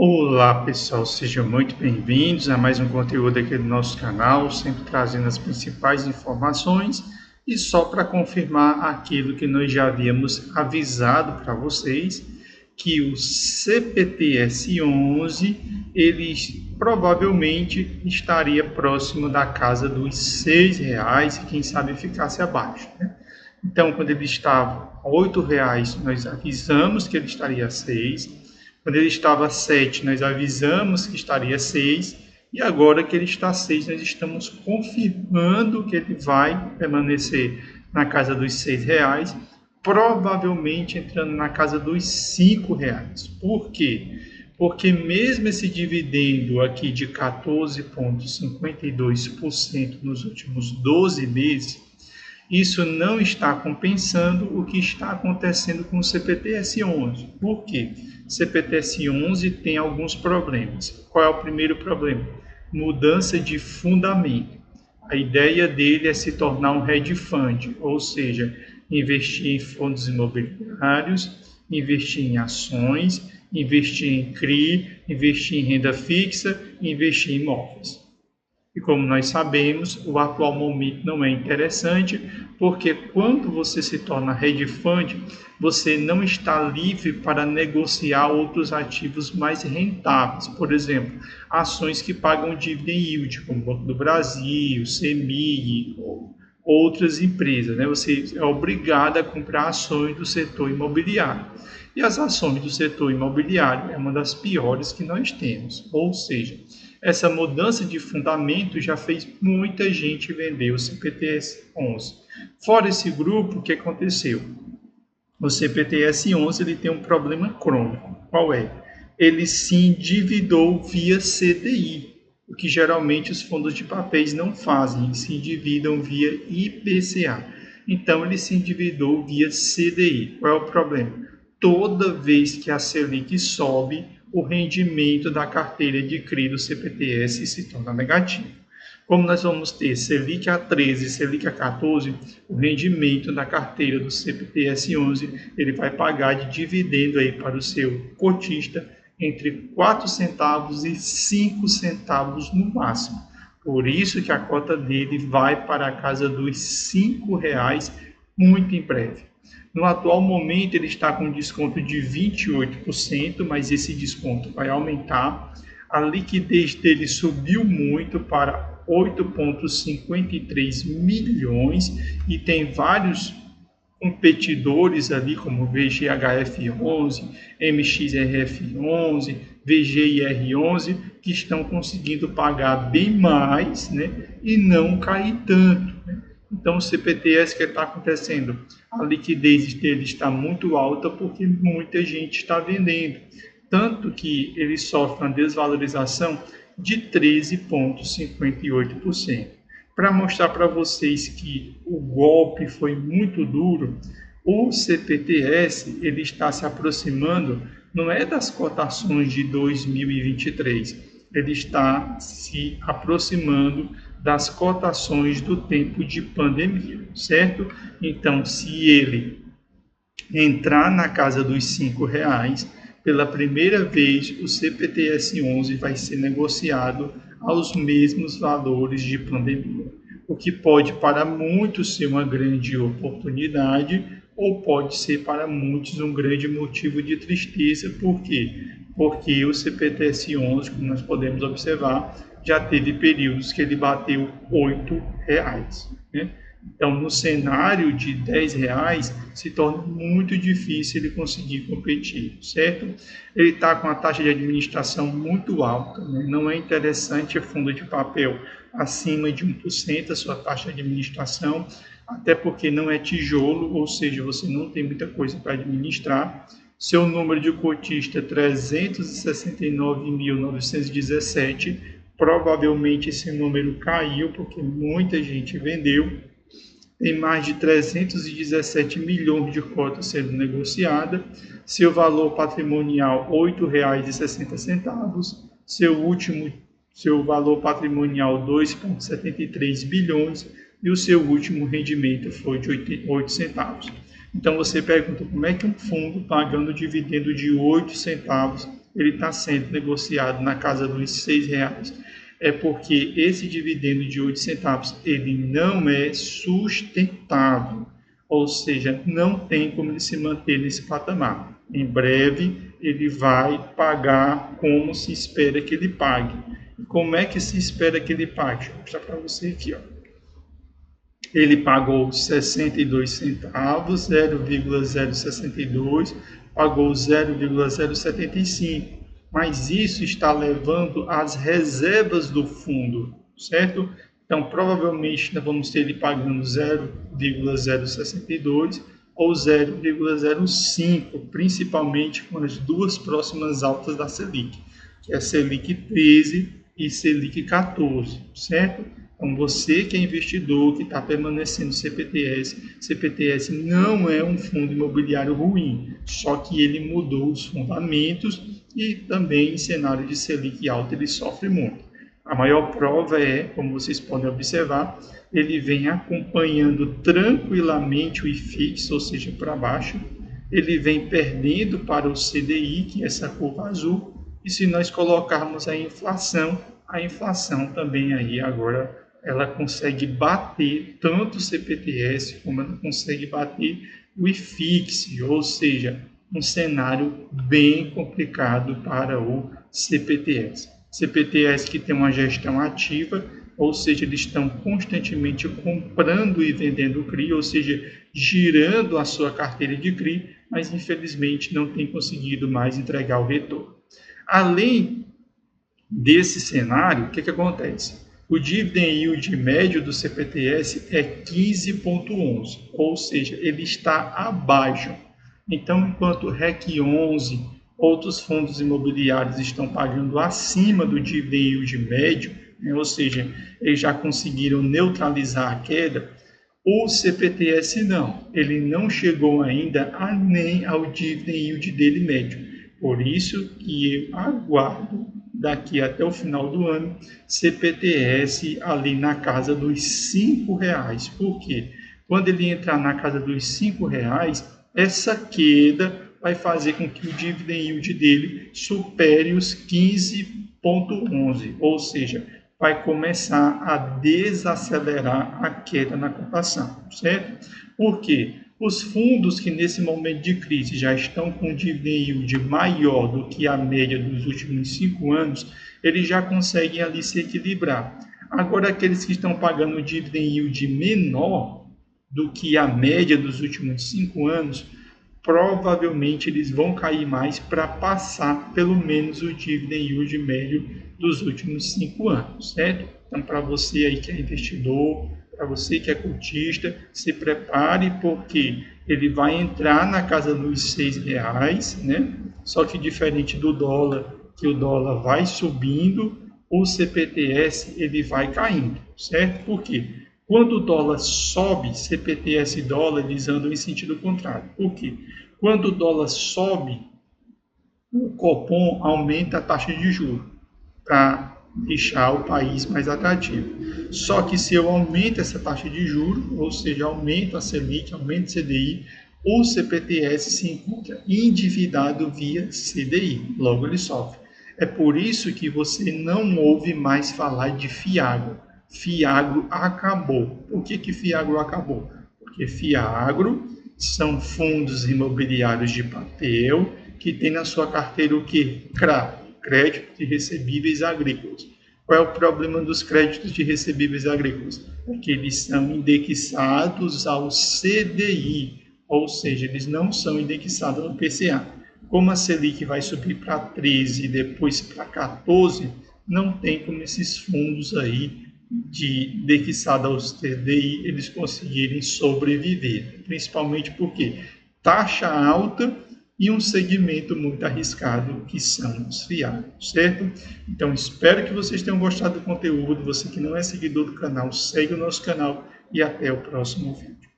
Olá pessoal, sejam muito bem-vindos a mais um conteúdo aqui do nosso canal, sempre trazendo as principais informações e só para confirmar aquilo que nós já havíamos avisado para vocês, que o CPTS-11 ele provavelmente estaria próximo da casa dos R$ 6 e quem sabe ficasse abaixo, né? Então, quando ele estava a R$ 8, nós avisamos que ele estaria a 6. Quando ele estava a 7, nós avisamos que estaria a 6. E agora que ele está a 6, nós estamos confirmando que ele vai permanecer na casa dos R$ 6, provavelmente entrando na casa dos R$ 5. Por quê? Porque mesmo esse dividendo aqui de 14,52% nos últimos 12 meses, isso não está compensando o que está acontecendo com o CPTS-11. Por quê? CPTS-11 tem alguns problemas. Qual é o primeiro problema? Mudança de fundamento. A ideia dele é se tornar um hedge fund, ou seja, investir em fundos imobiliários, investir em ações, investir em CRI, investir em renda fixa, investir em imóveis. E como nós sabemos, o atual momento não é interessante, porque quando você se torna hedge fund, você não está livre para negociar outros ativos mais rentáveis. Por exemplo, ações que pagam dividend yield, como o Banco do Brasil, CEMIG, ou outras empresas, né? Você é obrigado a comprar ações do setor imobiliário. E as ações do setor imobiliário é uma das piores que nós temos. Ou seja, essa mudança de fundamento já fez muita gente vender o CPTS-11. Fora esse grupo, o que aconteceu? O CPTS-11 ele tem um problema crônico. Qual é? Ele se endividou via CDI, o que geralmente os fundos de papéis não fazem, eles se endividam via IPCA. Então, ele se endividou via CDI. Qual é o problema? Toda vez que a Selic sobe, o rendimento da carteira de CRI do CPTS se torna negativo. Como nós vamos ter Selic a 13 e Selic a 14, o rendimento da carteira do CPTS-11 ele vai pagar de dividendo aí para o seu cotista entre 4 centavos e 5 centavos no máximo. Por isso que a cota dele vai para a casa dos R$ 5 muito em breve. No atual momento, ele está com desconto de 28%, mas esse desconto vai aumentar. A liquidez dele subiu muito para 8,53 milhões e tem vários competidores ali, como VGHF11, MXRF11, VGIR11, que estão conseguindo pagar bem mais, né, e não cair tanto, né? Então, o CPTS, o que está acontecendo? A liquidez dele está muito alta porque muita gente está vendendo. Tanto que ele sofre uma desvalorização de 13,58%. Para mostrar para vocês que o golpe foi muito duro, o CPTS ele está se aproximando, não é das cotações de 2023, ele está se aproximando das cotações do tempo de pandemia, certo? Então, se ele entrar na casa dos R$ 5, pela primeira vez o CPTS-11 vai ser negociado aos mesmos valores de pandemia, o que pode para muitos ser uma grande oportunidade ou pode ser para muitos um grande motivo de tristeza. Por quê? Porque o CPTS-11, como nós podemos observar, já teve períodos que ele bateu R$ 8, né? Então, no cenário de R$ 10, se torna muito difícil ele conseguir competir, certo? Ele está com a taxa de administração muito alta, né? Não é interessante fundo de papel acima de 1% a sua taxa de administração, até porque não é tijolo, ou seja, você não tem muita coisa para administrar. Seu número de cotista é 369.917, provavelmente esse número caiu porque muita gente vendeu. Tem mais de 317 milhões de cotas sendo negociada, seu valor patrimonial R$ 8,60, seu valor patrimonial 2,73 bilhões e o seu último rendimento foi de 8 centavos. Então você pergunta como é que um fundo pagando dividendo de 8 centavos ele está sendo negociado na casa dos R$ 6, é porque esse dividendo de 8 centavos ele não é sustentável, ou seja, não tem como ele se manter nesse patamar. Em breve ele vai pagar como se espera que ele pague. E como é que se espera que ele pague? Deixa eu mostrar para você aqui, ó. Ele pagou 62 centavos, 0,062, pagou 0,075, mas isso está levando às reservas do fundo, certo? Então, provavelmente, nós vamos ter ele pagando 0,062 ou 0,05, principalmente com as duas próximas altas da Selic, que é a Selic 13 e Selic 14, certo? Então, você que é investidor, que está permanecendo CPTS não é um fundo imobiliário ruim, só que ele mudou os fundamentos e também em cenário de Selic alta ele sofre muito. A maior prova é, como vocês podem observar, ele vem acompanhando tranquilamente o IFIX, ou seja, para baixo, ele vem perdendo para o CDI, que é essa curva azul, e se nós colocarmos a inflação também aí agora ela consegue bater tanto o CPTS como ela consegue bater o IFIX, ou seja, um cenário bem complicado para o CPTS. CPTS que tem uma gestão ativa, ou seja, eles estão constantemente comprando e vendendo CRI, ou seja, girando a sua carteira de CRI, mas infelizmente não tem conseguido mais entregar o retorno. Além desse cenário, o que acontece? O dividend yield médio do CPTS é 15,11, ou seja, ele está abaixo. Então, enquanto o REC 11, outros fundos imobiliários estão pagando acima do dividend yield médio, né, ou seja, eles já conseguiram neutralizar a queda, o CPTS não, ele não chegou ainda nem ao dividend yield dele médio. Por isso que eu aguardo daqui até o final do ano, CPTS ali na casa dos R$ 5. Por quê? Quando ele entrar na casa dos R$ 5, essa queda vai fazer com que o dividend yield dele supere os 15,11, ou seja, vai começar a desacelerar a queda na cotação, certo? Por quê? Os fundos que nesse momento de crise já estão com dividend yield maior do que a média dos últimos 5 anos, eles já conseguem ali se equilibrar. Agora, aqueles que estão pagando dividend yield menor do que a média dos últimos 5 anos, provavelmente eles vão cair mais para passar pelo menos o dividend yield médio dos últimos 5 anos, certo? Então, para você aí que é investidor, para você que é cotista, se prepare porque ele vai entrar na casa dos R$ 6, né? Só que diferente do dólar, que o dólar vai subindo, o CPTS ele vai caindo, certo? Por quê? Quando o dólar sobe, CPTS e dólar eles andam em sentido contrário. Por quê? Quando o dólar sobe, o Copom aumenta a taxa de juros para deixar o país mais atrativo. Só que se eu aumento essa taxa de juros, ou seja, aumento a Selic, aumento o CDI, o CPTS se encontra endividado via CDI, logo ele sofre. É por isso que você não ouve mais falar de Fiagro. Fiagro acabou. Por que Fiagro acabou? Porque Fiagro são fundos imobiliários de papel que tem na sua carteira o quê? CRA, crédito de recebíveis agrícolas. Qual é o problema dos créditos de recebíveis agrícolas? É que eles são indexados ao CDI, ou seja, eles não são indexados ao PCA. Como a Selic vai subir para 13 e depois para 14, não tem como esses fundos aí de indexado ao CDI eles conseguirem sobreviver, principalmente porque taxa alta e um segmento muito arriscado que são os fiados, certo? Então espero que vocês tenham gostado do conteúdo. Você que não é seguidor do canal, segue o nosso canal e até o próximo vídeo.